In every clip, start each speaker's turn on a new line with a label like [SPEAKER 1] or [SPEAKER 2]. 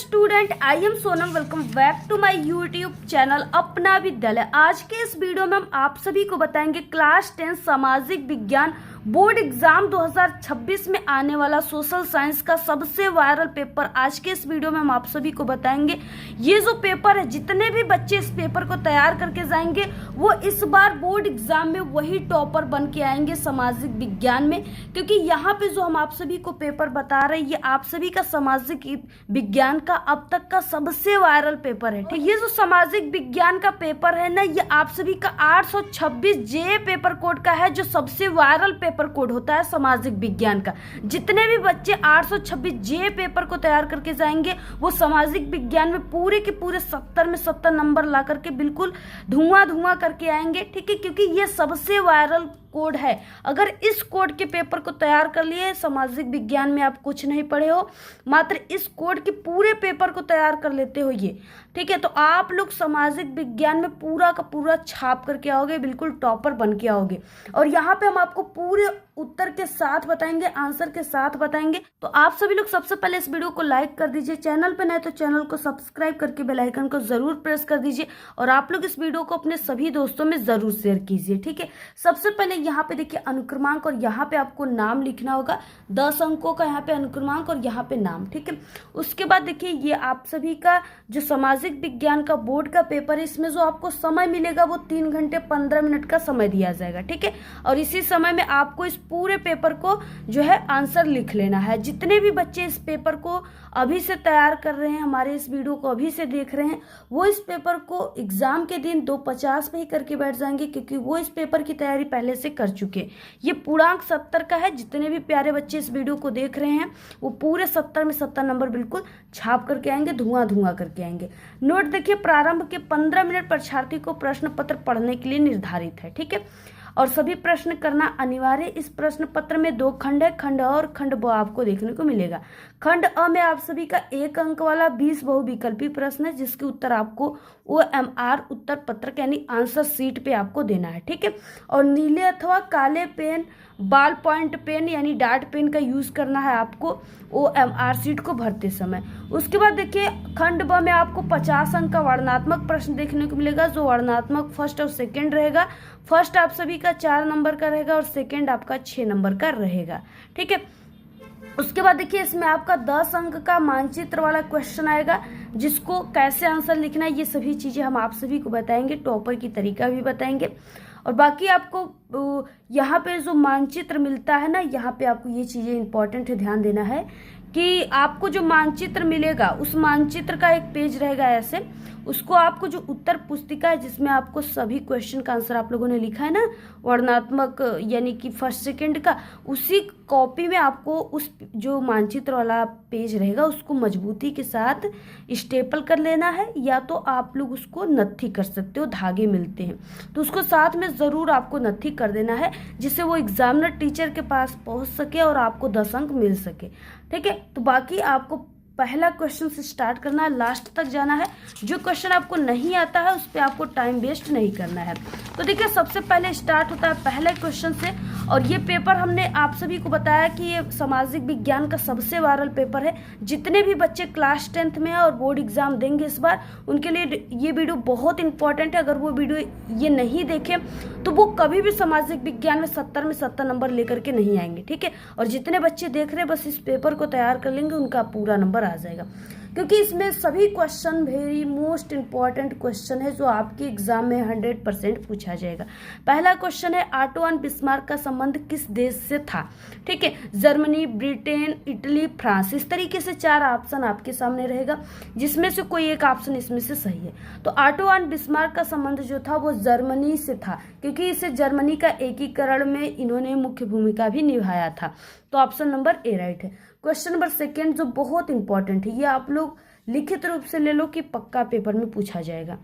[SPEAKER 1] Student, I am Sonam. Welcome back to my YouTube channel Apna Vidyalaya. आज के इस वीडियो में हम आप सभी को बताएंगे क्लास 10 सामाजिक विज्ञान बोर्ड एग्जाम 2026 में आने वाला सोशल साइंस का सबसे वायरल पेपर। आज के इस वीडियो में हम आप सभी को बताएंगे ये जो पेपर है, जितने भी बच्चे इस पेपर को तैयार करके जाएंगे वो इस बार बोर्ड एग्जाम में वही टॉपर बन के आएंगे सामाजिक विज्ञान में, क्योंकि यहाँ पे जो हम आप सभी को पेपर बता रहे हैं ये आप सभी का सामाजिक विज्ञान का अब तक का सबसे वायरल पेपर है। ठीक, ये जो सामाजिक विज्ञान का पेपर है ना, ये आप सभी का 826 जे पेपर कोड का है, जो सबसे वायरल पेपर कोड होता है सामाजिक विज्ञान का। जितने भी बच्चे 826 जे पेपर को तैयार करके जाएंगे वो सामाजिक विज्ञान में पूरे के पूरे 70 में 70 नंबर ला करके बिल्कुल धुआं करके आएंगे। ठीक है, क्योंकि ये सबसे वायरल कोड है। अगर इस कोड के पेपर को तैयार कर लिए, सामाजिक विज्ञान में आप कुछ नहीं पढ़े हो, मात्र इस कोड के पूरे पेपर को तैयार कर लेते हो ये, ठीक है, तो आप लोग सामाजिक विज्ञान में पूरा का पूरा छाप करके आओगे, बिल्कुल टॉपर बन के आओगे। और यहाँ पे हम आपको पूरे उत्तर के साथ बताएंगे, आंसर के साथ बताएंगे। तो आप सभी लोग सबसे पहले इस वीडियो को लाइक कर दीजिए, चैनल पे नए तो चैनल को सब्सक्राइब करके बेल आइकन को जरूर प्रेस कर दीजिए, और आप लोग इस वीडियो को अपने सभी दोस्तों में जरूर शेयर कीजिए। ठीक है, सबसे पहले यहाँ पे देखिए अनुक्रमांक, और यहाँ पे आपको नाम लिखना होगा। 10 अंकों का यहाँ पे अनुक्रमांक और यहाँ पे नाम। ठीक है, उसके बाद देखिए ये आप सभी का जो सामाजिक विज्ञान का बोर्ड का पेपर है, इसमें जो आपको समय मिलेगा वो 3 घंटे 15 मिनट का समय दिया जाएगा। ठीक है, और इसी समय में आपको इस पूरे पेपर को जो है आंसर लिख लेना है। जितने भी बच्चे इस पेपर को अभी से तैयार कर रहे हैं, हमारे इस वीडियो को अभी से देख रहे हैं, वो इस पेपर को एग्जाम के दिन 2:50 पे ही करके बैठ जाएंगे, क्योंकि वो इस पेपर की तैयारी पहले से कर चुके। ये पूर्णांक 70 का है। जितने भी प्यारे बच्चे इस वीडियो को देख रहे हैं वो पूरे 70 में 70 नंबर बिल्कुल छाप करके आएंगे, धुआं करके आएंगे। नोट देखिए, प्रारंभ के 15 मिनट परीक्षार्थी को प्रश्न पत्र पढ़ने के लिए निर्धारित है। ठीक है, और सभी प्रश्न करना अनिवार्य। इस प्रश्न पत्र में 2 खंड है, खंड अ और खंड ब आपको देखने को मिलेगा। खंड अ में आप सभी का 1 अंक वाला 20 बहुविकल्पी प्रश्न है, जिसके उत्तर आपको OMR उत्तर पत्रक यानी आंसर शीट पे आपको देना है। ठीक है, और नीले अथवा काले पेन, बॉल पॉइंट पेन यानी डार्ट पेन का यूज करना है आपको OMR शीट को भरते समय। उसके बाद देखिए खंड ब में आपको 50 अंक का वर्णनात्मक प्रश्न देखने को मिलेगा, जो वर्णनात्मक फर्स्ट और सेकंड रहेगा। फर्स्ट आप सभी का 4 नंबर का रहेगा और सेकंड आपका 6 नंबर का रहेगा। ठीक है, उसके बाद देखिए इसमें आपका 10 अंक का मानचित्र वाला क्वेश्चन आएगा, जिसको कैसे आंसर लिखना है ये सभी चीजें हम आप सभी को बताएंगे, टॉपर की तरीका भी बताएंगे। और बाकी आपको यहाँ पे जो मानचित्र मिलता है ना, यहाँ पे आपको ये चीजें इंपॉर्टेंट है, ध्यान देना है कि आपको जो मानचित्र मिलेगा उस मानचित्र का एक पेज रहेगा ऐसे, उसको आपको जो उत्तर पुस्तिका है जिसमें आपको सभी क्वेश्चन का आंसर आप लोगों ने लिखा है ना, वर्णनात्मक यानी कि फर्स्ट सेकंड का, उसी कॉपी में आपको उस जो मानचित्र वाला पेज रहेगा उसको मजबूती के साथ स्टेपल कर लेना है, या तो आप लोग उसको नत्थी कर सकते हो, धागे मिलते हैं तो उसको साथ में ज़रूर आपको नत्थी कर देना है, जिससे वो एग्जामिनर टीचर के पास पहुंच सके और आपको 10 अंक मिल सके। ठीक है, तो बाकी आपको पहला क्वेश्चन से स्टार्ट करना है, लास्ट तक जाना है। जो क्वेश्चन आपको नहीं आता है उस पर आपको टाइम वेस्ट नहीं करना है। तो देखिए सबसे पहले स्टार्ट होता है पहले क्वेश्चन से, और ये पेपर हमने आप सभी को बताया कि ये सामाजिक विज्ञान का सबसे वायरल पेपर है। जितने भी बच्चे क्लास 10th में है और बोर्ड एग्जाम देंगे इस बार, उनके लिए ये वीडियो बहुत इंपॉर्टेंट है। अगर वो वीडियो ये नहीं देखे तो वो कभी भी सामाजिक विज्ञान में 70 में 70 नंबर लेकर के नहीं आएंगे। ठीक है, और जितने बच्चे देख रहे हैं बस इस पेपर को तैयार कर लेंगे, उनका पूरा नंबर आ जाएगा, क्योंकि इसमें सभी question very most important question है जो आपके एग्जाम में 100% पूछा जाएगा। पहला क्वेश्चन है ऑटो एंड बिस्मार्क का संबंध किस देश से था। ठीक है, जर्मनी, ब्रिटेन, इटली, फ्रांस। इस तरीके से 4 ऑप्शन आपके सामने रहेगा, जिसमें से कोई एक ऑप्शन इसमें से सही है। तो ऑटो एंड बिस्मार्क का संबंध जो था वो जर्मनी से था, क्योंकि इसे जर्मनी का एकीकरण में इन्होंने मुख्य भूमिका भी निभाया था। तो ऑप्शन नंबर ए राइट है। क्वेश्चन नंबर 2 जो बहुत इंपॉर्टेंट है, ये आप लोग लिखित रूप से ले लो कि पक्का पेपर में पूछा जाएगा।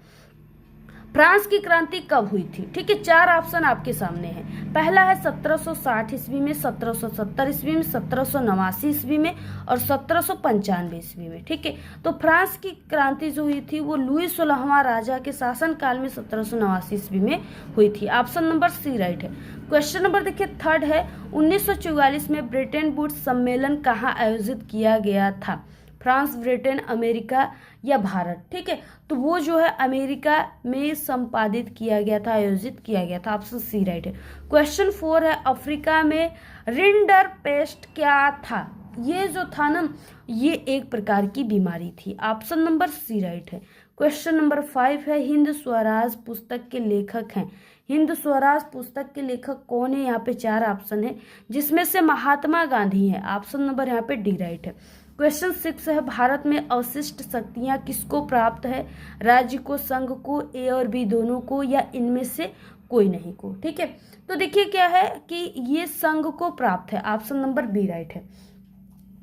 [SPEAKER 1] फ्रांस की क्रांति कब हुई थी। ठीक है, 4 ऑप्शन आपके सामने हैं। पहला है 1760 ईस्वी में, 1770 ईस्वी में, 1789 ईस्वी में और 1795 ईस्वी में। ठीक है, तो फ्रांस की क्रांति जो हुई थी वो लुई 16वां राजा के शासन काल में 1789 ईस्वी में हुई थी। ऑप्शन नंबर सी राइट है। क्वेश्चन नंबर देखिए 3 है, 1944 में ब्रेटन वुड्स सम्मेलन कहाँ आयोजित किया गया था। फ्रांस, ब्रिटेन, अमेरिका या भारत। ठीक है, तो वो जो है अमेरिका में संपादित किया गया था, आयोजित किया गया था। ऑप्शन सी राइट है। क्वेश्चन 4 है, अफ्रीका में रिंडरपेस्ट क्या था? ये जो था ना, ये एक प्रकार की बीमारी थी। ऑप्शन नंबर सी राइट है। क्वेश्चन नंबर 5 है, हिंद स्वराज पुस्तक के लेखक हैं। हिंद स्वराज पुस्तक के लेखक कौन है? यहाँ पे 4 ऑप्शन है, जिसमें से महात्मा गांधी है। ऑप्शन नंबर यहाँ पे डी राइट है। क्वेश्चन 6 है, भारत में अवशिष्ट शक्तियां किसको प्राप्त है? राज्य को, संघ को, ए और बी दोनों को, या इनमें से कोई नहीं को। ठीक है, तो देखिए क्या है कि ये संघ को प्राप्त है। ऑप्शन नंबर बी राइट है।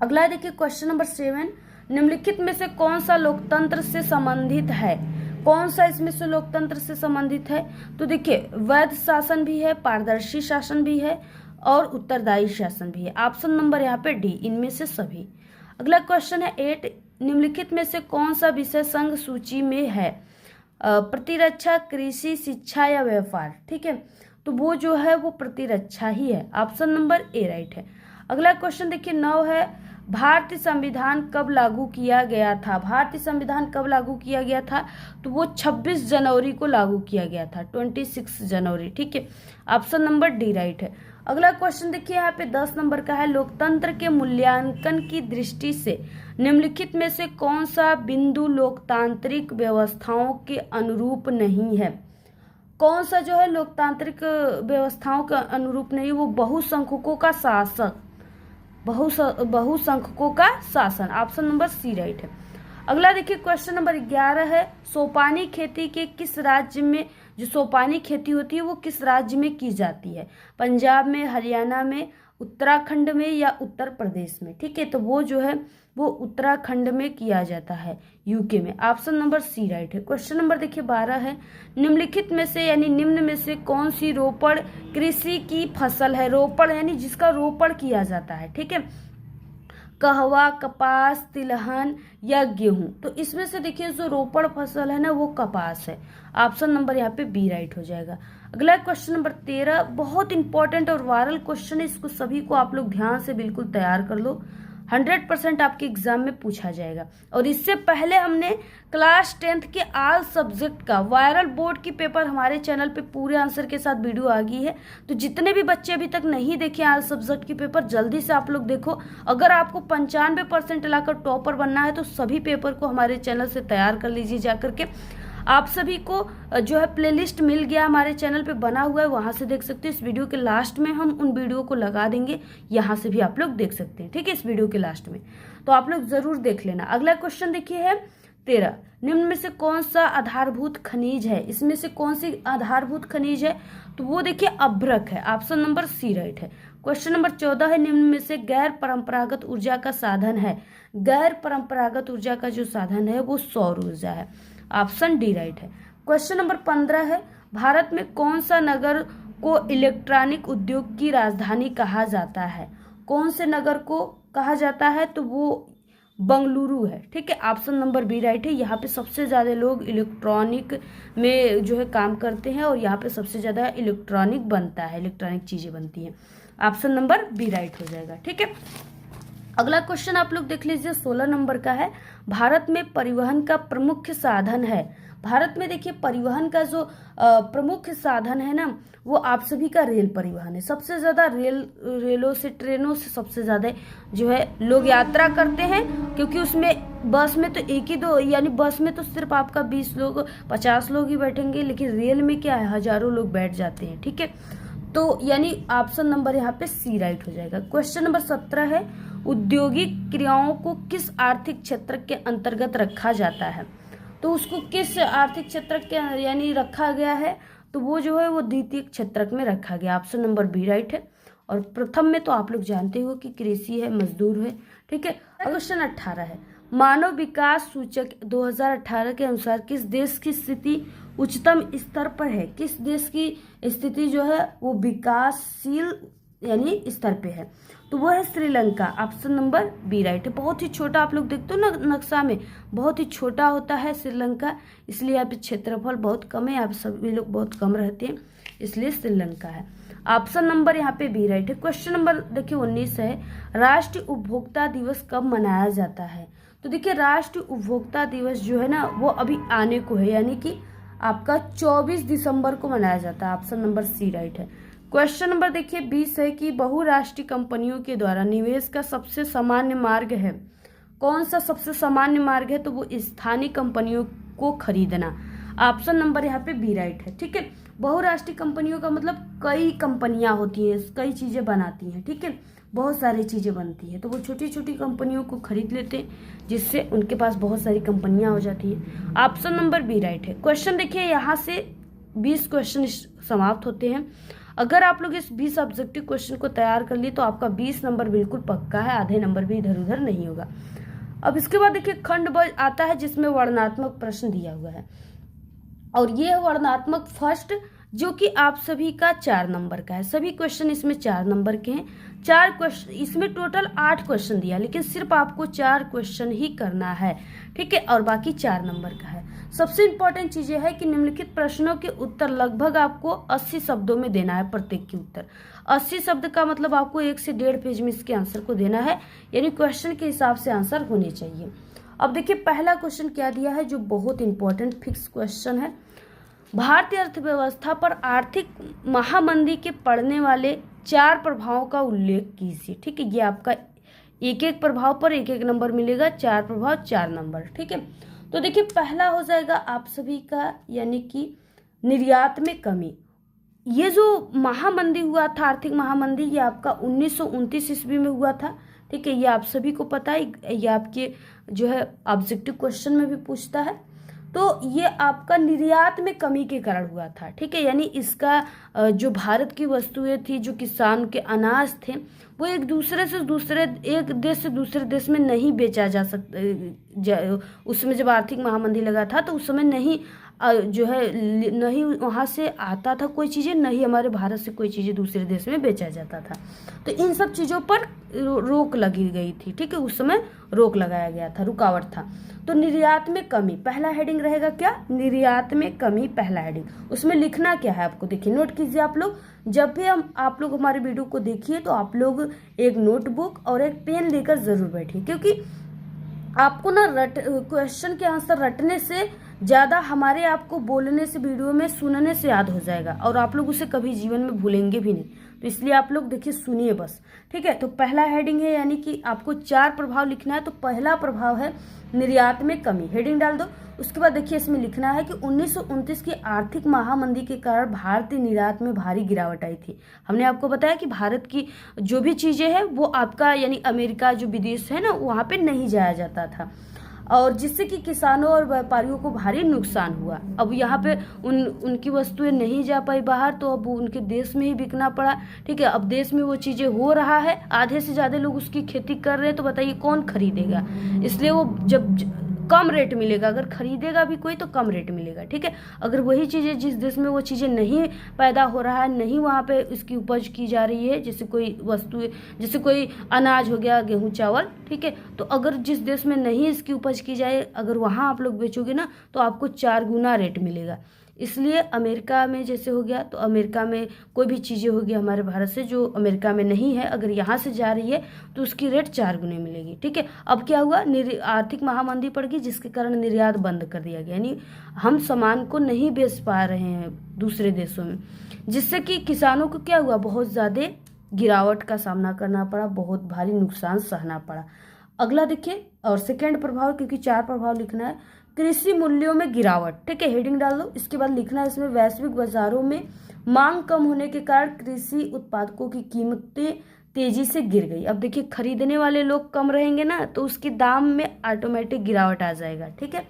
[SPEAKER 1] अगला देखिए क्वेश्चन नंबर 7, निम्नलिखित में से कौन सा लोकतंत्र से संबंधित है? कौन सा इसमें से लोकतंत्र से संबंधित है? तो देखिए वैध शासन भी है, पारदर्शी शासन भी है और उत्तरदायी शासन भी है। ऑप्शन नंबर यहाँ पे डी, इनमें से सभी। अगला क्वेश्चन है 8, निम्नलिखित में से कौन सा विषय संघ सूची में है? प्रतिरक्षा, कृषि, शिक्षा या व्यापार। ठीक है, तो वो जो है वो प्रतिरक्षा ही है। ऑप्शन नंबर ए राइट है। अगला क्वेश्चन देखिए 9 है, भारतीय संविधान कब लागू किया गया था? भारतीय संविधान कब लागू किया गया था? तो वो 26 जनवरी को लागू किया गया था, 26 जनवरी। ठीक है, ऑप्शन नंबर डी राइट है। अगला क्वेश्चन देखिए यहाँ पे 10 नंबर का है, लोकतंत्र के मूल्यांकन की दृष्टि से निम्नलिखित में से कौन सा बिंदु लोकतांत्रिक व्यवस्थाओं के अनुरूप नहीं है? कौन सा जो है लोकतांत्रिक व्यवस्थाओं के अनुरूप नहीं? वो बहुसंख्यकों का शासक, बहुसंख्यकों का शासन। ऑप्शन नंबर सी राइट है। अगला देखिए क्वेश्चन नंबर 11 है, सोपानी खेती के किस राज्य में, जो सोपानी खेती होती है वो किस राज्य में की जाती है? पंजाब में, हरियाणा में, उत्तराखंड में या उत्तर प्रदेश में? ठीक है, तो वो जो है वो उत्तराखंड में किया जाता है, यूके में। ऑप्शन नंबर सी राइट है। क्वेश्चन नंबर देखिए 12 है, निम्नलिखित में से यानी निम्न में से कौन सी रोपण कृषि की फसल है? रोपण यानी जिसका रोपण किया जाता है। ठीक है, कहवा, कपास, तिलहन या गेहूं? तो इसमें से देखिए जो रोपण फसल है ना वो कपास है। ऑप्शन नंबर यहाँ पे बी राइट हो जाएगा। अगला क्वेश्चन नंबर 13, बहुत इंपॉर्टेंट और वायरल क्वेश्चन है, इसको सभी को आप लोग ध्यान से बिल्कुल तैयार कर लो, 100% आपके एग्जाम में पूछा जाएगा। और इससे पहले हमने क्लास 10th के ऑल सब्जेक्ट का वायरल बोर्ड की पेपर हमारे चैनल पे पूरे आंसर के साथ वीडियो आ गई है, तो जितने भी बच्चे अभी तक नहीं देखे ऑल सब्जेक्ट की पेपर, जल्दी से आप लोग देखो। अगर आपको 95% लाकर टॉपर बनना है तो सभी पेपर को हमारे चैनल से तैयार कर लीजिए जाकर के। आप सभी को जो है प्लेलिस्ट मिल गया हमारे चैनल पे बना हुआ है, वहां से देख सकते हैं। इस वीडियो के लास्ट में हम उन वीडियो को लगा देंगे, यहाँ से भी आप लोग देख सकते हैं। ठीक है, इस वीडियो के लास्ट में, तो आप लोग जरूर देख लेना। अगला क्वेश्चन देखिए है 13, निम्न में से कौन सा आधारभूत खनिज है? इसमें से कौन सी आधारभूत खनिज है? तो वो देखिए अभ्रक है। ऑप्शन नंबर सी राइट है। क्वेश्चन नंबर 14 है, निम्न में से गैर परंपरागत ऊर्जा का साधन है? गैर परंपरागत ऊर्जा का जो साधन है वो सौर ऊर्जा है। ऑप्शन डी राइट है। क्वेश्चन नंबर 15 है, भारत में कौन सा नगर को इलेक्ट्रॉनिक उद्योग की राजधानी कहा जाता है? कौन से नगर को कहा जाता है? तो वो बंगलुरु है। ठीक है, ऑप्शन नंबर बी राइट है। यहाँ पे सबसे ज्यादा लोग इलेक्ट्रॉनिक में जो है काम करते हैं और यहाँ पे सबसे ज्यादा इलेक्ट्रॉनिक बनता है, इलेक्ट्रॉनिक चीजें बनती हैं। ऑप्शन नंबर बी राइट हो जाएगा। ठीक है, अगला क्वेश्चन आप लोग देख लीजिए 16 नंबर का है, भारत में परिवहन का प्रमुख साधन है? भारत में देखिए परिवहन का जो प्रमुख साधन है ना वो आप सभी का रेल परिवहन है। सबसे ज्यादा रेलों से, ट्रेनों से सबसे ज्यादा जो है लोग यात्रा करते हैं, क्योंकि उसमें बस में तो एक ही दो, यानी बस में तो सिर्फ आपका 20 लोग 50 लोग ही बैठेंगे, लेकिन रेल में क्या है हजारों लोग बैठ जाते हैं। ठीक है, तो यानी ऑप्शन नंबर यहाँ पे सी राइट हो जाएगा। क्वेश्चन नंबर 17 है, औद्योगिक क्रियाओं को किस आर्थिक क्षेत्र के अंतर्गत रखा जाता है? तो उसको किस आर्थिक क्षेत्र के यानी रखा गया है? तो वो जो है वो द्वितीय क्षेत्र में रखा गया। ऑप्शन नंबर बी राइट है। और प्रथम में तो आप लोग जानते हो कि कृषि है, मजदूर है। ठीक है, क्वेश्चन 18 है, मानव विकास सूचक 2018 के अनुसार किस देश की स्थिति उच्चतम स्तर पर है? किस देश की स्थिति जो है वो विकासशील यानी स्तर पे है? तो वो है Sri Lanka. Option number B right है। बहुत ही छोटा, आप लोग देखते हो ना नक्शा में, बहुत ही छोटा होता है श्रीलंका, इसलिए यहाँ पे क्षेत्रफल बहुत कम है, यहाँ पे सभी लोग बहुत कम रहते हैं, इसलिए श्रीलंका है। ऑप्शन नंबर यहाँ पे बी राइट है। क्वेश्चन नंबर देखिए 19 है, राष्ट्रीय उपभोक्ता दिवस कब मनाया जाता है? तो देखिए राष्ट्रीय उपभोक्ता दिवस जो है ना वो अभी आने को है, यानी कि आपका 24 दिसंबर को मनाया जाता है। ऑप्शन नंबर सी राइट है। क्वेश्चन नंबर देखिए 20 है कि बहुराष्ट्रीय कंपनियों के द्वारा निवेश का सबसे सामान्य मार्ग है। कौन सा सबसे सामान्य मार्ग है? तो वो स्थानीय कंपनियों को खरीदना। ऑप्शन नंबर यहाँ पे बी राइट है। ठीक है, बहुराष्ट्रीय कंपनियों का मतलब कई कंपनियां होती हैं, कई चीजें बनाती हैं। ठीक है, बहुत सारी चीजें बनती हैं, तो वो छोटी छोटी कंपनियों को खरीद लेते हैं, जिससे उनके पास बहुत सारी कंपनियां हो जाती है। ऑप्शन नंबर बी राइट है। क्वेश्चन देखिए यहाँ से 20 क्वेश्चन समाप्त होते हैं। अगर आप लोग इस 20 ऑब्जेक्टिव क्वेश्चन को तैयार कर लिए तो आपका 20 नंबर बिल्कुल पक्का है, आधे नंबर भी इधर उधर नहीं होगा। अब इसके बाद देखिए खंड ब आता है, जिसमें वर्णनात्मक प्रश्न दिया हुआ है, और ये वर्णनात्मक फर्स्ट जो कि आप सभी का 4 नंबर का है। सभी क्वेश्चन इसमें 4 नंबर के हैं। 4 क्वेश्चन इसमें टोटल 8 क्वेश्चन दिया, लेकिन सिर्फ आपको 4 क्वेश्चन ही करना है। ठीक है, और बाकी 4 नंबर का है। सबसे इंपॉर्टेंट चीज यह है कि निम्नलिखित प्रश्नों के उत्तर लगभग आपको 80 शब्दों में देना है। प्रत्येक के उत्तर 80 शब्द का मतलब आपको 1 से 1.5 पेज में इसके आंसर को देना है, यानी क्वेश्चन के हिसाब से आंसर होने चाहिए। अब देखिए पहला क्वेश्चन क्या दिया है, जो बहुत इंपॉर्टेंट फिक्स क्वेश्चन है। भारतीय अर्थव्यवस्था पर आर्थिक महामंदी के पड़ने वाले 4 प्रभावों का उल्लेख कीजिए। ठीक है, ये आपका एक एक प्रभाव पर एक एक नंबर मिलेगा, 4 प्रभाव 4 नंबर। ठीक है, तो देखिए पहला हो जाएगा आप सभी का, यानी कि निर्यात में कमी। ये जो महामंदी हुआ था, आर्थिक महामंदी, ये आपका 1929 ईस्वी में हुआ था। ठीक है, ये आप सभी को पता है, ये आपके जो है ऑब्जेक्टिव क्वेश्चन में भी पूछता है। तो ये आपका निर्यात में कमी के कारण हुआ था। ठीक है, यानी इसका जो भारत की वस्तुएं थी, जो किसान के अनाज थे, वो एक देश से दूसरे देश में नहीं बेचा जा सकता। उसमें जब आर्थिक महामंदी लगा था तो उस समय नहीं जो है नहीं वहाँ से आता था कोई चीज़ें, नहीं हमारे भारत से कोई चीज़ें दूसरे देश में बेचा जाता था। तो इन सब चीज़ों पर रोक लगी गई थी। ठीक है, उस समय रोक लगाया गया था, रुकावट था। तो निर्यात में कमी पहला हेडिंग रहेगा। क्या? निर्यात में कमी पहला हेडिंग। उसमें लिखना क्या है आपको, देखिए नोट कीजिए आप लोग। जब भी आप लोग हमारे वीडियो को देखिए तो आप लोग एक नोटबुक और एक पेन लेकर जरूर बैठिए, क्योंकि आपको ना क्वेश्चन के आंसर रटने से ज्यादा हमारे आपको बोलने से, वीडियो में सुनने से याद हो जाएगा, और आप लोग उसे कभी जीवन में भूलेंगे भी नहीं। तो इसलिए आप लोग देखिए, सुनिए बस। ठीक है, तो पहला हेडिंग है, यानी कि आपको 4 प्रभाव लिखना है। तो पहला प्रभाव है निर्यात में कमी, हेडिंग डाल दो। उसके बाद देखिए इसमें लिखना है कि 1929 की आर्थिक महामंदी के कारण भारतीय निर्यात में भारी गिरावट आई थी। हमने आपको बताया कि भारत की जो भी चीजें हैं वो आपका यानी अमेरिका जो विदेश है ना, वहाँ पे नहीं जाया जाता था, और जिससे कि किसानों और व्यापारियों को भारी नुकसान हुआ। अब यहाँ पे उनकी वस्तुएं नहीं जा पाई बाहर, तो अब उनके देश में ही बिकना पड़ा। ठीक है, अब देश में वो चीजें हो रहा है, आधे से ज्यादा लोग उसकी खेती कर रहे हैं, तो बताइए कौन खरीदेगा। इसलिए वो जब कम रेट मिलेगा, अगर खरीदेगा भी कोई तो कम रेट मिलेगा। ठीक है, अगर वही चीजें जिस देश में वो चीजें नहीं पैदा हो रहा है, नहीं वहाँ पे इसकी उपज की जा रही है, जैसे कोई वस्तु, जैसे कोई अनाज हो गया, गेहूं चावल, ठीक है, तो अगर जिस देश में नहीं इसकी उपज की जाए, अगर वहाँ आप लोग बेचोगे ना, तो आपको 4 गुना रेट मिलेगा। इसलिए अमेरिका में जैसे हो गया, तो अमेरिका में कोई भी चीज़ें होगी हमारे भारत से जो अमेरिका में नहीं है, अगर यहाँ से जा रही है तो उसकी रेट 4 गुने मिलेगी। ठीक है, अब क्या हुआ, आर्थिक महामंदी पड़ गई, जिसके कारण निर्यात बंद कर दिया गया, यानी हम सामान को नहीं बेच पा रहे हैं दूसरे देशों में, जिससे कि किसानों को क्या हुआ, बहुत ज़्यादा गिरावट का सामना करना पड़ा, बहुत भारी नुकसान सहना पड़ा। अगला देखिए, और सेकेंड प्रभाव, क्योंकि 4 प्रभाव लिखना है, कृषि मूल्यों में गिरावट। ठीक है, हेडिंग डाल दो। इसके बाद लिखना है इसमें, वैश्विक बाजारों में मांग कम होने के कारण कृषि उत्पादकों की कीमतें तेजी से गिर गई। अब देखिए खरीदने वाले लोग कम रहेंगे ना, तो उसके दाम में ऑटोमेटिक गिरावट आ जाएगा। ठीक है,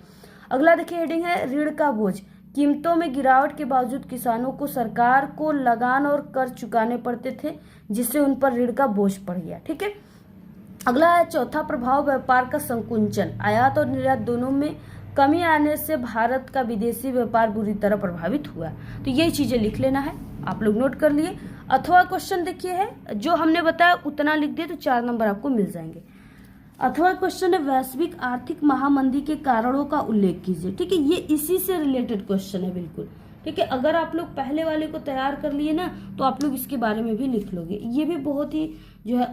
[SPEAKER 1] अगला देखिए हेडिंग है, ऋण का बोझ। कीमतों में गिरावट के बावजूद किसानों को सरकार को लगान और कर चुकाने पड़ते थे, जिससे उन पर ऋण का बोझ पड़ गया। ठीक है, अगला है चौथा प्रभाव, व्यापार का संकुचन। आयात और निर्यात दोनों में कमी आने से भारत का विदेशी व्यापार बुरी तरह प्रभावित हुआ। तो यही चीजें लिख लेना है, आप लोग नोट कर लिए। अथवा क्वेश्चन देखिए है, जो हमने बताया उतना लिख दिए तो 4 नंबर आपको मिल जाएंगे। अथवा क्वेश्चन है, वैश्विक आर्थिक महामंदी के कारणों का उल्लेख कीजिए। ठीक है, ये इसी से रिलेटेड क्वेश्चन है बिल्कुल। ठीक है, अगर आप लोग पहले वाले को तैयार कर लिए ना, तो आप लोग इसके बारे में भी लिख लोगे। ये भी बहुत ही जो है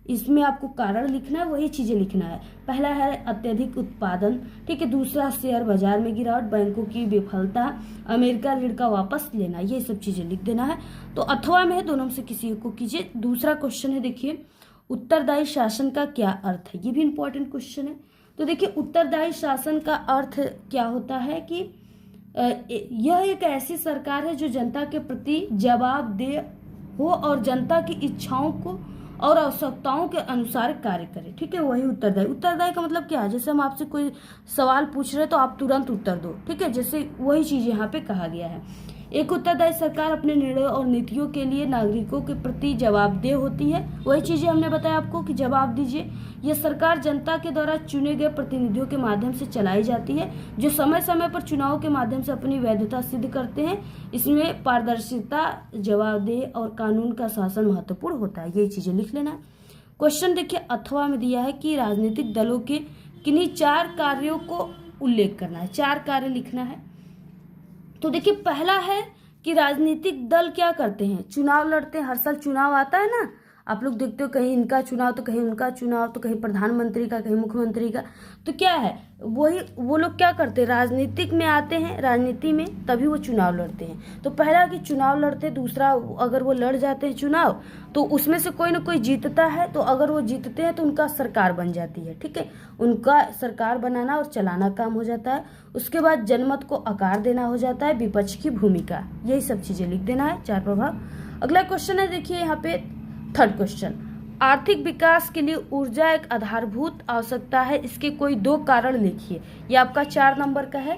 [SPEAKER 1] इसमें आपको कारण लिखना है, वही चीजें लिखना है। पहला है अत्यधिक उत्पादन, ठीक है। दूसरा शेयर बाजार में गिरावट, बैंकों की विफलता, अमेरिका ऋण का वापस लेना, ये सब चीजें लिख देना है। तो अथवा में है, दोनों में से किसी एक को कीजिए। दूसरा क्वेश्चन है, देखिए उत्तरदायी शासन का क्या अर्थ है, ये भी इंपॉर्टेंट क्वेश्चन है। तो देखिए उत्तरदायी शासन का अर्थ क्या होता है कि यह एक ऐसी सरकार है जो जनता के प्रति जवाबदेह हो और जनता की इच्छाओं को और आवश्यकताओं के अनुसार कार्य करे, ठीक है। वही उत्तरदायी। उत्तरदायी का मतलब क्या है, जैसे हम आपसे कोई सवाल पूछ रहे हैं तो आप तुरंत उत्तर दो, ठीक है, जैसे वही चीज यहाँ पे कहा गया है। एक उत्तरदायी सरकार अपने निर्णयों और नीतियों के लिए नागरिकों के प्रति जवाबदेह होती है। वही चीजें हमने बताया आपको कि जवाब दीजिए। यह सरकार जनता के द्वारा चुने गए प्रतिनिधियों के माध्यम से चलाई जाती है, जो समय समय पर चुनाव के माध्यम से अपनी वैधता सिद्ध करते हैं। इसमें पारदर्शिता, जवाबदेह और कानून का शासन महत्वपूर्ण होता है। यही चीजें लिख लेना है। क्वेश्चन देखिए अथवा में दिया है कि राजनीतिक दलों के किन्हीं 4 कार्यों को उल्लेख करना है, 4 कार्य लिखना है। तो देखिए पहला है कि राजनीतिक दल क्या करते हैं, चुनाव लड़ते हैं। हर साल चुनाव आता है ना, आप लोग देखते हो, कहीं इनका चुनाव तो कहीं उनका चुनाव, तो कहीं प्रधानमंत्री का, कहीं मुख्यमंत्री का। तो क्या है, वही वो लोग क्या करते हैं, राजनीतिक में आते हैं, राजनीति में, तभी वो चुनाव लड़ते हैं। तो पहला कि चुनाव लड़ते, दूसरा अगर वो लड़ जाते हैं चुनाव तो उसमें से कोई ना कोई जीतता है, तो अगर वो जीतते हैं तो उनका सरकार बन जाती है, ठीक है। उनका सरकार बनाना और चलाना काम हो जाता है। उसके बाद जनमत को आकार देना हो जाता है, विपक्ष की भूमिका, यही सब चीजें लिख देना है, 4 प्रभाव। अगला क्वेश्चन है, देखिए यहाँ पे 3rd क्वेश्चन, आर्थिक विकास के लिए ऊर्जा एक आधारभूत आवश्यकता है, इसके कोई 2 कारण लिखिए। ये आपका 4 नंबर का है।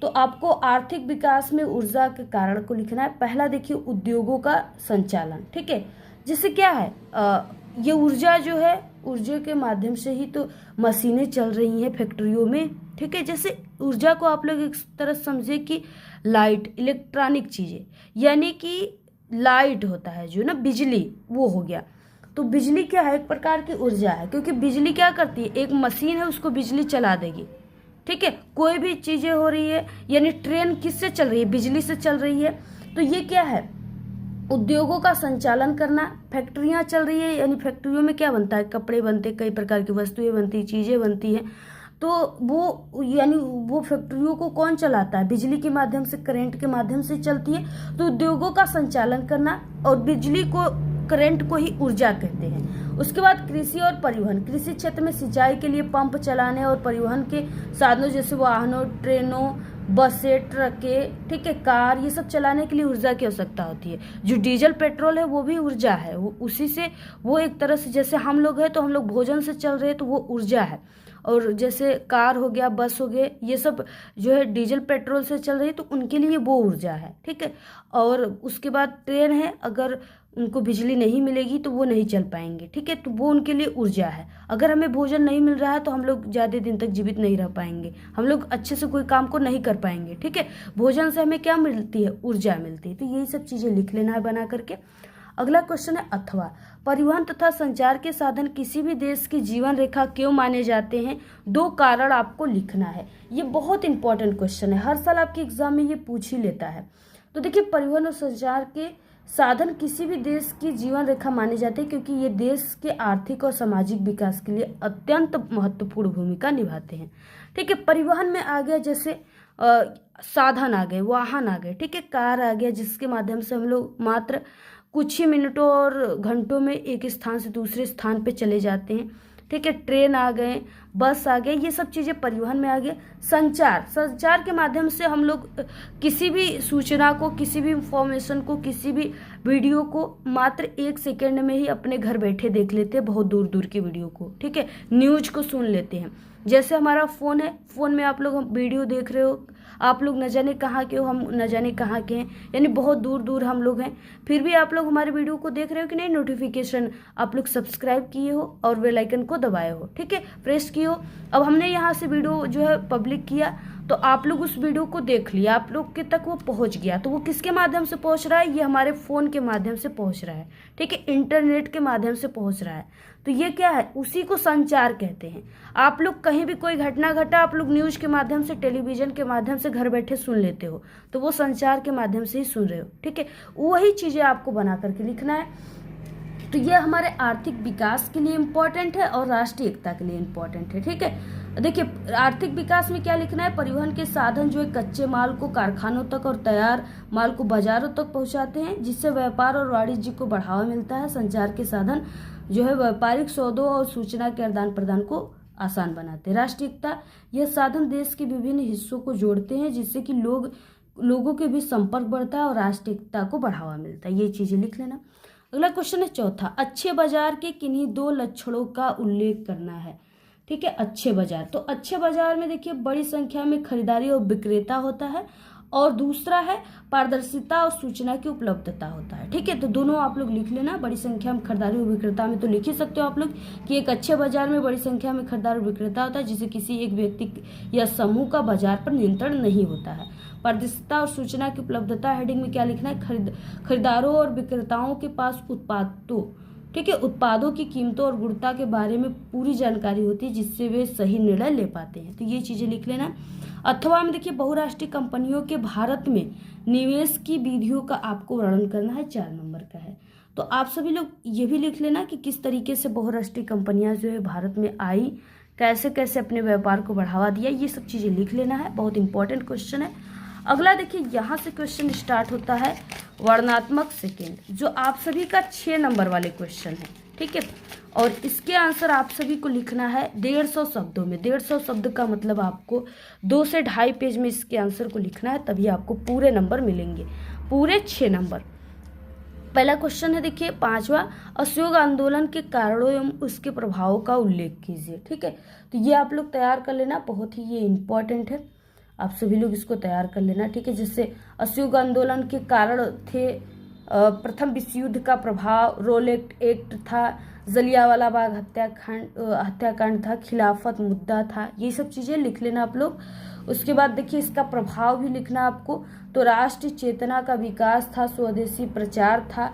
[SPEAKER 1] तो आपको आर्थिक विकास में ऊर्जा के कारण को लिखना है। पहला देखिए उद्योगों का संचालन, ठीक है। जिससे क्या है, ये ऊर्जा जो है, ऊर्जा के माध्यम से ही तो मशीनें चल रही हैं फैक्ट्रियों में, ठीक है। जैसे ऊर्जा को आप लोग एक तरह समझे कि लाइट, इलेक्ट्रॉनिक चीजें, यानी कि लाइट होता है जो ना, बिजली, वो हो गया। तो बिजली क्या है, एक प्रकार की ऊर्जा है, क्योंकि बिजली क्या करती है, एक मशीन है उसको बिजली चला देगी, ठीक है। कोई भी चीजें हो रही है, यानी ट्रेन किससे चल रही है, बिजली से चल रही है। तो ये क्या है, उद्योगों का संचालन करना। फैक्ट्रियां चल रही है, यानी फैक्ट्रियों में क्या बनता है, कपड़े बनते, कई प्रकार की वस्तुएं बनती, चीजें बनती हैं। तो वो यानी वो फैक्ट्रियों को कौन चलाता है, बिजली के माध्यम से, करंट के माध्यम से चलती है। तो उद्योगों का संचालन करना, और बिजली को, करंट को ही ऊर्जा कहते हैं। उसके बाद कृषि और परिवहन, कृषि क्षेत्र में सिंचाई के लिए पंप चलाने और परिवहन के साधनों जैसे वाहनों, ट्रेनों, बसें, ट्रकें, ठीक है, कार, ये सब चलाने के लिए ऊर्जा की आवश्यकता होती है। जो डीजल पेट्रोल है वो भी ऊर्जा है, वो उसी से, वो एक तरह से, जैसे हम लोग हैं तो हम लोग भोजन से चल रहे हैं तो वो ऊर्जा है। और जैसे कार हो गया, बस हो गए, ये सब जो है डीजल पेट्रोल से चल रही है तो उनके लिए वो ऊर्जा है, ठीक है। और उसके बाद ट्रेन है, अगर उनको बिजली नहीं मिलेगी तो वो नहीं चल पाएंगे, ठीक है। तो वो उनके लिए ऊर्जा है। अगर हमें भोजन नहीं मिल रहा है तो हम लोग ज़्यादा दिन तक जीवित नहीं रह पाएंगे, हम लोग अच्छे से कोई काम को नहीं कर पाएंगे, ठीक है। भोजन से हमें क्या मिलती है, ऊर्जा मिलती है। तो यही सब चीज़ें लिख लेना है बना करके। अगला क्वेश्चन है अथवा, परिवहन तथा संचार के साधन किसी भी देश की जीवन रेखा क्यों माने जाते हैं, 2 कारण आपको लिखना है। ये बहुत इंपॉर्टेंट क्वेश्चन है, हर साल आपके एग्जाम में ये पूछ ही लेता है। तो देखिए परिवहन और संचार के साधन किसी भी देश की जीवन रेखा माने जाते हैं, क्योंकि ये देश के आर्थिक और सामाजिक विकास के लिए अत्यंत महत्वपूर्ण भूमिका निभाते हैं, ठीक है। परिवहन में आ गया, जैसे साधन आ गए, वाहन आ गए, ठीक है, कार आ गया, जिसके माध्यम से हम लोग मात्र कुछ ही मिनटों और घंटों में एक स्थान से दूसरे स्थान पे चले जाते हैं, ठीक है। ट्रेन आ गए, बस आ गए, ये सब चीज़ें परिवहन में आ गए। संचार के माध्यम से हम लोग किसी भी सूचना को, किसी भी इंफॉर्मेशन को, किसी भी वीडियो को मात्र 1 सेकेंड में ही अपने घर बैठे देख लेते हैं, बहुत दूर दूर की वीडियो को, ठीक है। न्यूज को सुन लेते हैं। जैसे हमारा फ़ोन है, फ़ोन में आप लोग वीडियो देख रहे हो, आप लोग न जाने कहाँ के हो, हम न जाने कहाँ के हैं, यानी बहुत दूर दूर हम लोग हैं, फिर भी आप लोग हमारे वीडियो को देख रहे हो कि नहीं। नोटिफिकेशन आप लोग सब्सक्राइब किए हो और बेल आइकन को दबाए हो, ठीक है, प्रेस किए हो। अब हमने यहाँ से वीडियो जो है पब्लिक किया, तो आप लोग उस वीडियो को देख लिया, आप लोग के तक वो पहुँच गया। तो वो किसके माध्यम से पहुँच रहा है, ये हमारे फ़ोन के माध्यम से पहुँच रहा है, ठीक है, इंटरनेट के माध्यम से पहुँच रहा है। तो ये क्या है, उसी को संचार कहते हैं। आप लोग कहीं भी कोई घटना घटा, आप लोग न्यूज़ के माध्यम से, टेलीविजन के माध्यम से घर बैठे सुन लेते हो, तो वो संचार के माध्यम से ही सुन रहे हो, ठीक है। वही चीज़ें आपको बना करके लिखना है। तो ये हमारे आर्थिक विकास के लिए इम्पोर्टेंट है और राष्ट्रीय एकता के लिए इम्पोर्टेंट है। ठीक है, देखिए आर्थिक विकास में क्या लिखना है, परिवहन के साधन जो है कच्चे माल को कारखानों तक और तैयार माल को बाजारों तक पहुंचाते हैं, जिससे व्यापार और वाणिज्य को बढ़ावा मिलता है। संचार के साधन जो है व्यापारिक सौदों और सूचना के आदान प्रदान को आसान बनाते हैं। राष्ट्रीय एकता, यह साधन देश के विभिन्न हिस्सों को जोड़ते हैं, जिससे कि लोगों के बीच संपर्क बढ़ता है और राष्ट्रीय एकता को बढ़ावा मिलता है। ये चीजें लिख लेना। अगला क्वेश्चन है चौथा, अच्छे बाजार के किन्हीं 2 लक्षणों का उल्लेख करना है। ठीक है, अच्छे बाजार, तो अच्छे बाजार में देखिए बड़ी संख्या में खरीदारी और विक्रेता होता है, और दूसरा है पारदर्शिता और सूचना की उपलब्धता होता है। ठीक है, तो दोनों आप लोग लिख लेना। बड़ी संख्या में खरीदारी और विक्रेता में तो लिख ही सकते हो आप लोग कि एक अच्छे बाजार में बड़ी संख्या में खरीदार और विक्रेता होता है, जिसे किसी एक व्यक्ति या समूह का बाजार पर नियंत्रण नहीं होता है। पारदर्शिता और सूचना की उपलब्धता हेडिंग में क्या लिखना है, खरीदारों और विक्रेताओं के पास उत्पादों की कीमतों और गुणवत्ता के बारे में पूरी जानकारी होती है, जिससे वे सही निर्णय ले पाते हैं। तो ये चीजें लिख लेना। अथवा में देखिए बहुराष्ट्रीय कंपनियों के भारत में निवेश की विधियों का आपको वर्णन करना है, 4 नंबर का है। तो आप सभी लोग ये भी लिख लेना कि किस तरीके से बहुराष्ट्रीय कंपनियां जो है भारत में आई, कैसे कैसे अपने व्यापार को बढ़ावा दिया, ये सब चीजें लिख लेना है। बहुत इंपॉर्टेंट क्वेश्चन है। अगला देखिए यहाँ से क्वेश्चन स्टार्ट होता है वर्णनात्मक सेकेंड, जो आप सभी का 6 नंबर वाले क्वेश्चन है। ठीक है, और इसके आंसर आप सभी को लिखना है 150 शब्दों में। 150 शब्द का मतलब आपको 2 से 2.5 पेज में इसके आंसर को लिखना है, तभी आपको पूरे नंबर मिलेंगे, पूरे 6 नंबर। पहला क्वेश्चन है देखिए 5वां, असहयोग आंदोलन के कारणों एवं उसके प्रभावों का उल्लेख कीजिए। ठीक है, तो ये आप लोग तैयार कर लेना, बहुत ही ये इंपॉर्टेंट है, आप सभी लोग इसको तैयार कर लेना। ठीक है, जैसे असहयोग आंदोलन के कारण थे प्रथम विश्व युद्ध का प्रभाव, रोलेट एक्ट था, जलियांवाला बाग हत्याकांड था, खिलाफत मुद्दा था, ये सब चीजें लिख लेना आप लोग। उसके बाद देखिए इसका प्रभाव भी लिखना आपको। तो राष्ट्रीय चेतना का विकास था, स्वदेशी प्रचार था,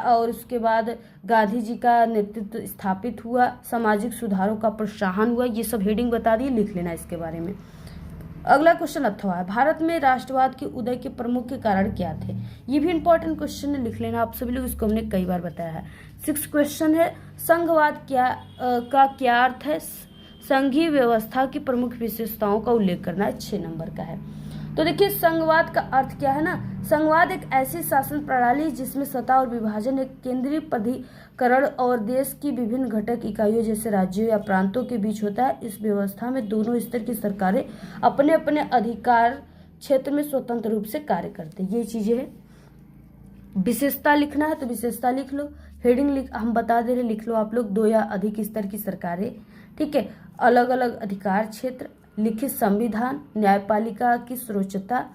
[SPEAKER 1] और उसके बाद गांधी जी का नेतृत्व स्थापित हुआ, सामाजिक सुधारों का प्रोत्साहन हुआ, ये सब हेडिंग बता दी, लिख लेना इसके बारे में। अगला क्वेश्चन अथवा है, भारत में राष्ट्रवाद के उदय के प्रमुख कारण क्या थे। ये भी इंपॉर्टेंट क्वेश्चन है, लिख लेना आप सभी लोग, इसको हमने कई बार बताया है। 6 क्वेश्चन है, संघवाद का क्या अर्थ है, संघीय व्यवस्था की प्रमुख विशेषताओं का उल्लेख करना है, 6 नंबर का है। तो देखिए संघवाद का अर्थ क्या है ना, संघवाद एक ऐसी शासन प्रणाली जिसमें सत्ता और विभाजन एक केंद्रीय प्राधिकरण और देश की विभिन्न घटक इकाइयों जैसे राज्यों या प्रांतों के बीच होता है। इस व्यवस्था में दोनों स्तर की सरकारें अपने अपने अधिकार क्षेत्र में स्वतंत्र रूप से कार्य करते हैं। ये चीजें हैं। विशेषता लिखना है तो विशेषता लिख लो, हेडिंग हम बता दे रहे, लिख लो आप लोग, 2 या अधिक स्तर की सरकारें। ठीक है, अलग अलग अधिकार क्षेत्र, लिखित संविधान, न्यायपालिका की सर्वोच्चता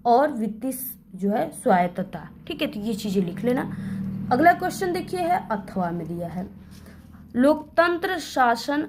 [SPEAKER 1] और वित्तीय जो है स्वायत्तता। ठीक है, तो ये चीजें लिख लेना। अगला क्वेश्चन देखिए है अथवा में दिया है, लोकतंत्र शासन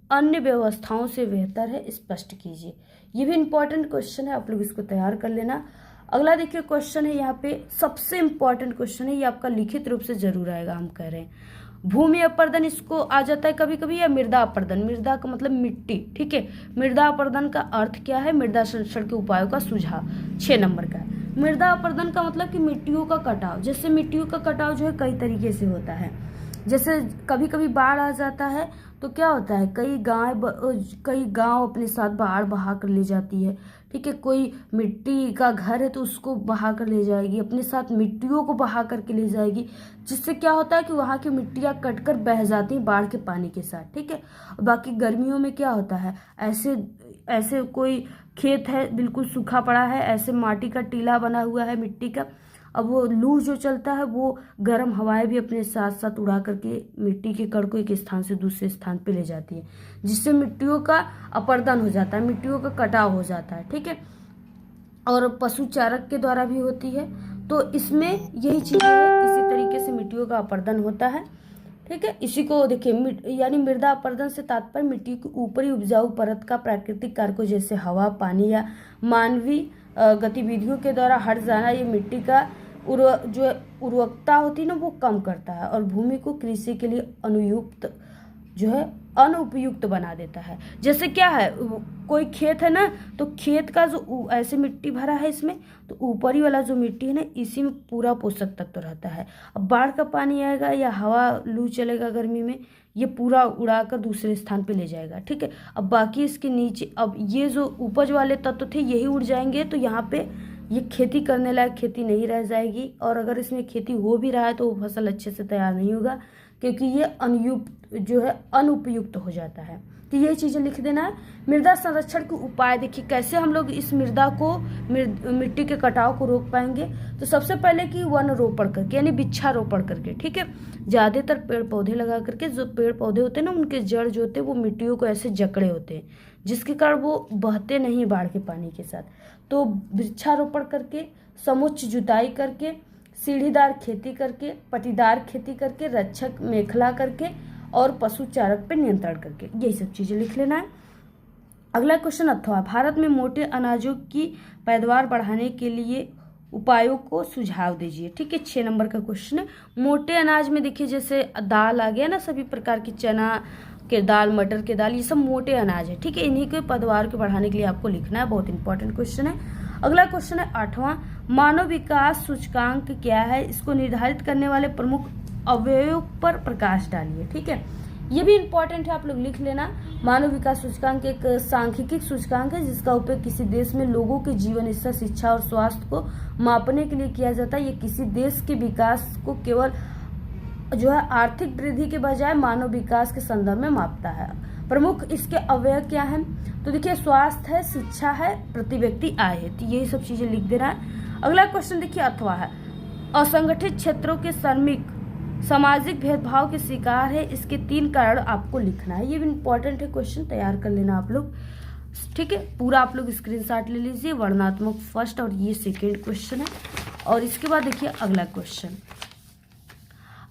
[SPEAKER 1] अन्य व्यवस्थाओं से बेहतर है, स्पष्ट कीजिए। ये भी इंपॉर्टेंट क्वेश्चन है, आप लोग इसको तैयार कर लेना। अगला देखिए क्वेश्चन है, यहाँ पे सबसे इंपॉर्टेंट क्वेश्चन है, ये आपका लिखित रूप से जरूर आएगा, हम कह रहे हैं भूमि अपर्दन, इसको आ जाता है कभी कभी, या मृदा अपर्दन। मृदा का मतलब मिट्टी। ठीक है, मृदा अपर्दन का अर्थ क्या है, मृदा संरक्षण के उपायों का सुझाव, 6 नंबर का है। मृदा अपर्दन का मतलब कि मिट्टियों का कटाव, जैसे मिट्टियों का कटाव जो है कई तरीके से होता है। जैसे कभी कभी बाढ़ आ जाता है तो क्या होता है, कई गांव अपने साथ बाढ़ बहा कर ले जाती है। ठीक है, कोई मिट्टी का घर है तो उसको बहा कर ले जाएगी, अपने साथ मिट्टियों को बहा करके ले जाएगी, जिससे क्या होता है कि वहाँ की मिट्टियाँ कटकर बह जाती हैं बाढ़ के पानी के साथ। ठीक है, बाकी गर्मियों में क्या होता है, ऐसे कोई खेत है बिल्कुल सूखा पड़ा है, ऐसे माटी का टीला बना हुआ है मिट्टी का, अब वो लू जो चलता है वो गर्म हवाएं भी अपने साथ साथ उड़ा करके मिट्टी के कण को एक स्थान से दूसरे स्थान पे ले जाती है, जिससे मिट्टियों का अपर्दन हो जाता है, मिट्टियों का कटाव हो जाता है। ठीक है, और पशु चारक के द्वारा भी होती है, तो इसमें यही चीजें है, इसी तरीके से मिट्टियों का अपर्दन होता है। ठीक है, इसी को देखिए, यानी मृदा अपर्दन से तात्पर्य मिट्टी की ऊपरी उपजाऊ परत का प्राकृतिक कारकों जैसे हवा, पानी या मानवीय गतिविधियों के द्वारा हट जाना, ये मिट्टी का जो उर्वरकता होती है ना वो कम करता है और भूमि को कृषि के लिए अनुयुक्त जो है अनुपयुक्त बना देता है। जैसे क्या है, कोई खेत है ना, तो खेत का जो ऐसे मिट्टी भरा है इसमें, तो ऊपरी वाला जो मिट्टी है ना, इसी में पूरा पोषक तत्व रहता है। अब बाढ़ का पानी आएगा या हवा लू चलेगा गर्मी में, ये पूरा उड़ाकर दूसरे स्थान पे ले जाएगा। ठीक है, अब बाकी इसके नीचे, अब ये जो उपज वाले तत्व थे यही उड़ जाएंगे, तो यहाँ पे ये खेती करने लायक खेती नहीं रह जाएगी। और अगर इसमें खेती हो भी रहा है तो वो फसल अच्छे से तैयार नहीं होगा, क्योंकि ये अनुपयुक्त हो जाता है। तो ये चीज़ें लिख देना है। मृदा संरक्षण के उपाय देखिए, कैसे हम लोग इस मृदा को, मिट्टी के कटाव को रोक पाएंगे। तो सबसे पहले कि वन रोपण करके, यानी वृक्षारोपण करके। ठीक है, ज़्यादातर पेड़ पौधे लगा करके, जो पेड़ पौधे होते हैं ना, उनके जड़ जो होते हैं वो मिट्टियों को ऐसे जकड़े होते हैं, जिसके कारण वो बहते नहीं बाढ़ के पानी के साथ। तो वृक्षारोपण करके, समुच्च जुताई करके, सीढ़ीदार खेती करके, पटीदार खेती करके, रक्षक मेखला करके, और पशु चारक पे नियंत्रण करके, यही सब चीजें लिख लेना है। अगला क्वेश्चन अथवा, भारत में मोटे अनाजों की पैदावार बढ़ाने के लिए उपायों को सुझाव दीजिए। ठीक है, 6 नंबर का क्वेश्चन है। मोटे अनाज में देखिए, जैसे दाल आ गया ना, सभी प्रकार की चना के दाल, मटर के दाल, ये सब मोटे अनाज है। ठीक है, इन्हीं के पैदावार को बढ़ाने के लिए आपको लिखना है, बहुत इंपॉर्टेंट क्वेश्चन है। अगला क्वेश्चन है 8वां, मानव विकास सूचकांक क्या है, इसको निर्धारित करने वाले प्रमुख अवयवों पर प्रकाश डालिए। ठीक है, ये भी इंपॉर्टेंट है, आप लोग लिख लेना। मानव विकास सूचकांक एक सांख्यिकी सूचकांक है, जिसका उपयोग किसी देश में लोगों के जीवन स्तर, शिक्षा और स्वास्थ्य को मापने के लिए किया जाता है। ये किसी देश के विकास को केवल जो है आर्थिक वृद्धि के बजाय मानव विकास के संदर्भ में मापता है। प्रमुख इसके अवयव क्या हैं, तो देखिए स्वास्थ्य है, शिक्षा है, प्रति व्यक्ति आय है। तो यही सब चीजें लिख देना है। अगला क्वेश्चन देखिए अथवा है, असंगठित क्षेत्रों के श्रमिक सामाजिक भेदभाव के शिकार है, इसके 3 कारण आपको लिखना है। ये भी इंपॉर्टेंट है, क्वेश्चन तैयार कर लेना आप लोग। ठीक है, पूरा आप लोग स्क्रीनशॉट ले लीजिए। वर्णनात्मक फर्स्ट और ये सेकेंड क्वेश्चन है। और इसके बाद देखिए अगला क्वेश्चन,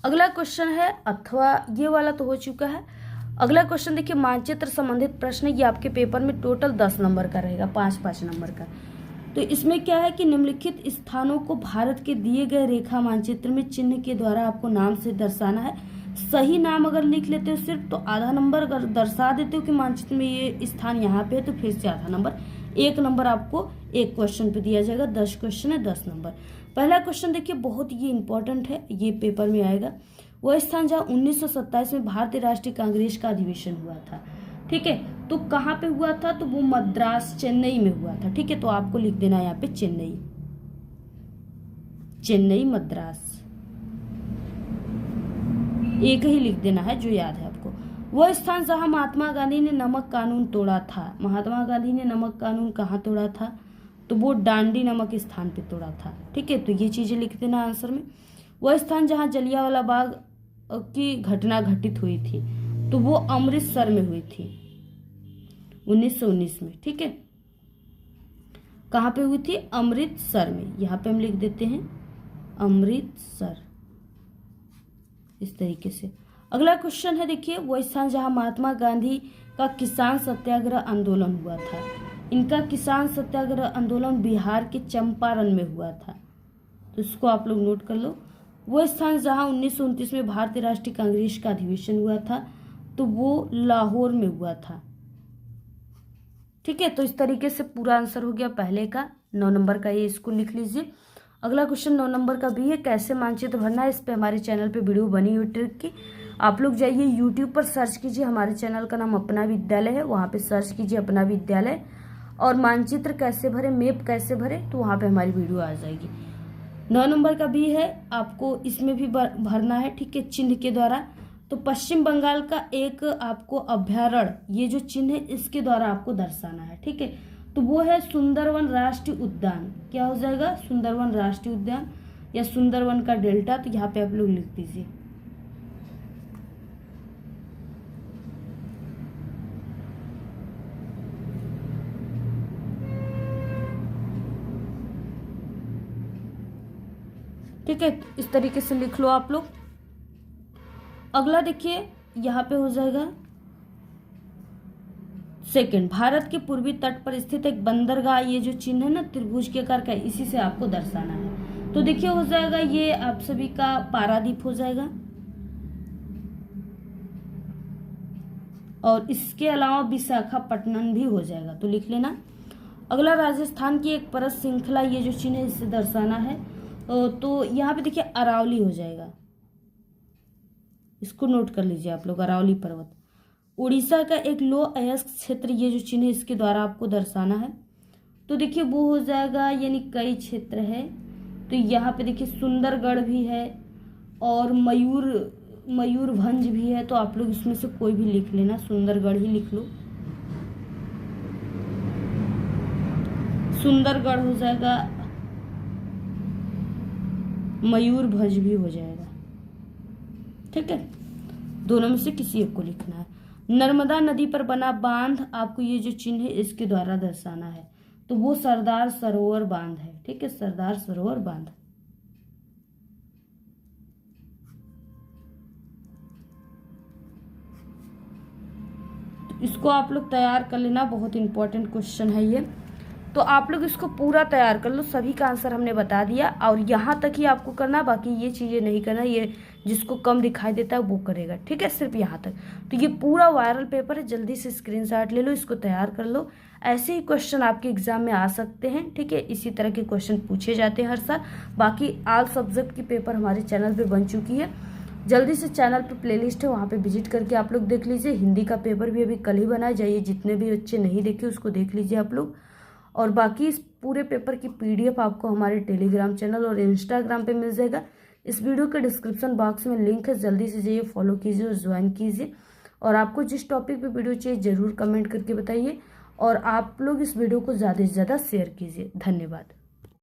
[SPEAKER 1] अगला क्वेश्चन है अथवा, ये वाला तो हो चुका है। अगला क्वेश्चन देखिए, मानचित्र संबंधित प्रश्न, ये आपके पेपर में टोटल 10 नंबर का रहेगा, 5-5 नंबर का। तो इसमें क्या है कि निम्नलिखित स्थानों को भारत के दिए गए रेखा मानचित्र में चिन्ह के द्वारा आपको नाम से दर्शाना है। सही नाम अगर लिख लेते हो सिर्फ तो आधा नंबर, अगर दर्शा देते हो कि मानचित्र में ये स्थान यहाँ पे है तो फिर से आधा नंबर। 1 नंबर आपको एक क्वेश्चन पे दिया जाएगा। 10 क्वेश्चन है, 10 नंबर। पहला क्वेश्चन देखिए, बहुत ही इंपॉर्टेंट है, ये पेपर में आएगा। वह स्थान जहाँ 1927 में भारतीय राष्ट्रीय कांग्रेस का अधिवेशन हुआ था। ठीक है, तो कहाँ पे हुआ था, तो वो मद्रास, चेन्नई में हुआ था। ठीक है, तो आपको लिख देना है यहाँ पे चेन्नई, चेन्नई मद्रास, एक ही लिख देना है जो याद है आपको। वह स्थान जहाँ महात्मा गांधी ने नमक कानून तोड़ा था। महात्मा गांधी ने नमक कानून कहाँ तोड़ा था, तो वो डांडी नामक स्थान पे तोड़ा था। ठीक है, तो ये चीजें लिख देना आंसर में। वह स्थान जहाँ जलियांवाला बाग की घटना घटित हुई थी, तो वो अमृतसर में हुई थी 1919 में। ठीक है, कहाँ पे हुई थी, अमृतसर में। यहाँ पे हम लिख देते हैं अमृतसर, इस तरीके से। अगला क्वेश्चन है देखिए, वो स्थान जहाँ महात्मा गांधी का किसान सत्याग्रह आंदोलन हुआ था। इनका किसान सत्याग्रह आंदोलन बिहार के चंपारण में हुआ था, तो इसको आप लोग नोट कर लो। वो स्थान जहाँ 1929 में भारतीय राष्ट्रीय कांग्रेस का अधिवेशन हुआ था, तो वो लाहौर में हुआ था। ठीक है, तो इस तरीके से पूरा आंसर हो गया पहले का। 9 नंबर का ये इसको लिख लीजिए। अगला क्वेश्चन 9 नंबर का भी है, कैसे मानचित्र भरना है। इस पे हमारे चैनल पे वीडियो बनी हुई ट्रिक की, आप लोग जाइए यूट्यूब पर सर्च कीजिए, हमारे चैनल का नाम अपना विद्यालय है, वहाँ पे सर्च कीजिए अपना विद्यालय, और मानचित्र कैसे भरे, मैप कैसे भरे, तो वहाँ पे हमारी वीडियो आ जाएगी। 9 नंबर का भी है, आपको इसमें भी भरना है। ठीक है, चिन्ह के द्वारा। तो पश्चिम बंगाल का एक आपको अभ्यारण्य, ये जो चिन्ह है इसके द्वारा आपको दर्शाना है। ठीक है, तो वो है सुंदरवन राष्ट्रीय उद्यान। क्या हो जाएगा, सुंदरवन राष्ट्रीय उद्यान या सुंदरवन का डेल्टा। तो यहाँ पे आप लोग लिख दीजिए। ठीक है, इस तरीके से लिख लो आप लोग। अगला देखिए, यहाँ पे हो जाएगा सेकंड, भारत के पूर्वी तट पर स्थित एक बंदरगाह, ये जो चिन्ह है ना त्रिभुज के आकार का, इसी से आपको दर्शाना है। तो देखिए हो जाएगा ये आप सभी का पारादीप हो जाएगा। और इसके अलावा विशाखापट्टनम भी हो जाएगा, तो लिख लेना। अगला राजस्थान की एक पर्वत श्रृंखला, ये जो चिन्ह है इससे दर्शाना है, तो यहाँ पे देखिए अरावली हो जाएगा, इसको नोट कर लीजिए आप लोग, अरावली पर्वत। उड़ीसा का एक लो अयस्क क्षेत्र, ये जो चिन्ह है इसके द्वारा आपको दर्शाना है, तो देखिए वो हो जाएगा, यानी कई क्षेत्र है, तो यहाँ पे देखिए सुंदरगढ़ भी है और मयूरभंज भी है, तो आप लोग इसमें से कोई भी लिख लेना, सुंदरगढ़ ही लिख लो। सुंदरगढ़ हो जाएगा, मयूरभंज भी हो जाएगा, ठीक है, दोनों में से किसी एक को लिखना है। नर्मदा नदी पर बना बांध, आपको ये जो चिन्ह है इसके द्वारा दर्शाना है, तो वो सरदार सरोवर बांध है, ठीक है, सरदार सरोवर बांध। इसको आप लोग तैयार कर लेना, बहुत इंपॉर्टेंट क्वेश्चन है ये, तो आप लोग इसको पूरा तैयार कर लो। सभी का आंसर हमने बता दिया और यहाँ तक ही आपको करना, बाकी ये चीज़ें नहीं करना, ये जिसको कम दिखाई देता है वो करेगा, ठीक है, सिर्फ यहाँ तक। तो ये पूरा वायरल पेपर है, जल्दी से स्क्रीनशॉट ले लो, इसको तैयार कर लो। ऐसे ही क्वेश्चन आपके एग्जाम में आ सकते हैं, ठीक है, इसी तरह के क्वेश्चन पूछे जाते हैं हर साल। बाकी ऑल सब्जेक्ट की पेपर हमारे चैनल पर बन चुकी है, जल्दी से चैनल पर प्लेलिस्ट है, वहाँ पे विजिट करके आप लोग देख लीजिए। हिंदी का पेपर भी अभी कल ही बनाया जाइए, जितने भी बच्चे नहीं देखे उसको देख लीजिए आप लोग। और बाकी इस पूरे पेपर की PDF आपको हमारे टेलीग्राम चैनल और इंस्टाग्राम पे मिल जाएगा। इस वीडियो के डिस्क्रिप्शन बॉक्स में लिंक है, जल्दी से जाइए, फॉलो कीजिए और ज्वाइन कीजिए। और आपको जिस टॉपिक पे वीडियो चाहिए ज़रूर कमेंट करके बताइए और आप लोग इस वीडियो को ज़्यादा से ज़्यादा शेयर कीजिए। धन्यवाद।